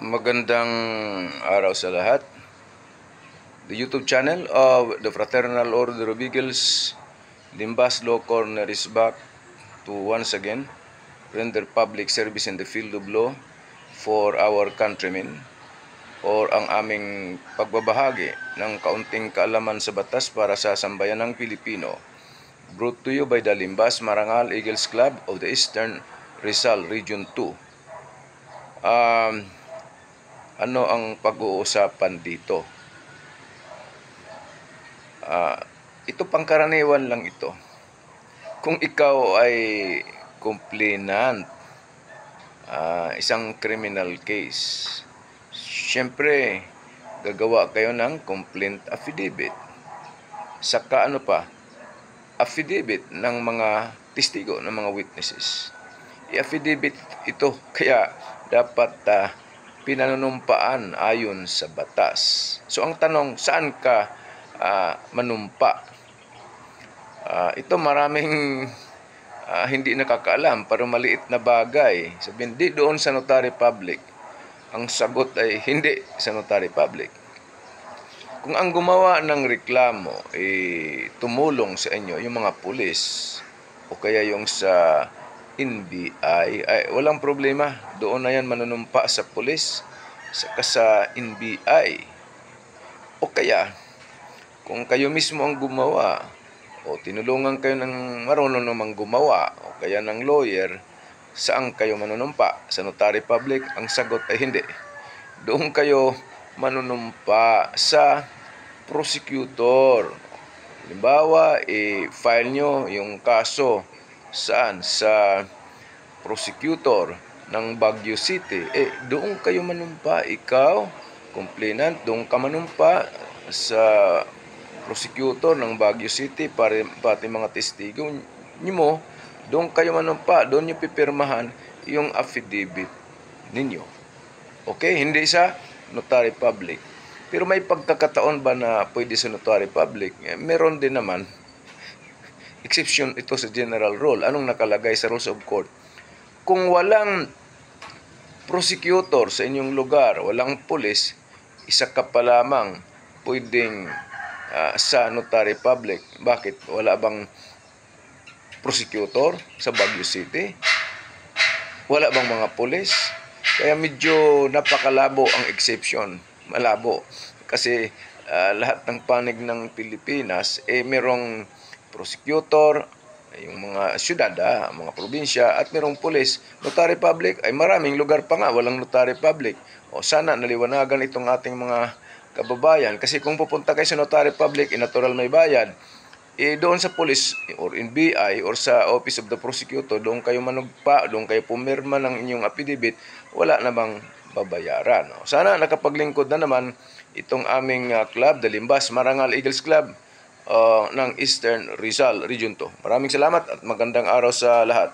Magandang araw sa lahat. The YouTube channel of the Fraternal Order of Eagles, Limbas Law Corner is back to once again render public service in the field of law for our countrymen, or ang aming pagbabahagi ng kaunting kaalaman sa batas para sa sambayanang Pilipino. Brought to you by the Limbas Marangal Eagles Club of the Eastern Rizal Region 2. Ano ang pag-uusapan dito? Ito pangkaraniwan lang ito. Kung ikaw ay complainant, isang criminal case, syempre gagawa kayo ng complaint affidavit. Saka affidavit ng mga testigo, ng mga witnesses. I-affidavit ito, kaya dapat pinanunumpaan ayon sa batas. So ang tanong, saan ka manumpa? Ito maraming hindi nakakaalam, pero maliit na bagay. Sabihin, di doon sa notary public. Ang sagot ay hindi sa notary public. Kung ang gumawa ng reklamo tumulong sa inyo, yung mga pulis o kaya yung sa NBI, ay walang problema. Doon na yan manunumpa sa pulis, saka sa NBI. O kaya, kung kayo mismo ang gumawa, o tinulungan kayo ng marunong namang gumawa, o kaya ng lawyer, saan kayo manunumpa? Sa notary public? Ang sagot ay hindi. Doon kayo manunumpa sa prosecutor. Halimbawa, i-file nyo yung kaso saan? Sa prosecutor ng Baguio City. Doon kayo manumpa. Ikaw, complainant, doon ka manumpa sa prosecutor ng Baguio City, pati mga testigo mo, doon kayo manumpa. Doon nyo pipirmahan yung affidavit ninyo. Okay? Hindi sa notary public. Pero may pagkakataon ba na pwede sa notary public? Meron din naman. Exception ito sa general rule. Anong nakalagay sa rules of court? Kung walang prosecutor sa inyong lugar, walang pulis, isa ka pa lamang pwedeng sa notary public. Bakit? Wala bang prosecutor sa Baguio City? Wala bang mga pulis? Kaya medyo napakalabo ang exception. Malabo. Kasi lahat ng panig ng Pilipinas, merong prosecutor, yung mga syudad, mga probinsya, at merong pulis. Notary public, ay maraming lugar pa nga, walang notary public. O sana naliwanagan itong ating mga kababayan. Kasi kung pupunta kayo sa notary public, natural may bayad. Doon sa police or NBI or sa Office of the Prosecutor, doon kayo manugpa, doon kayo pumirma ng inyong affidavit, wala namang babayaran. Sana nakapaglingkod na naman itong aming club, the Limbas Marangal Eagles Club ng Eastern Rizal Region 2. Maraming salamat at magandang araw sa lahat.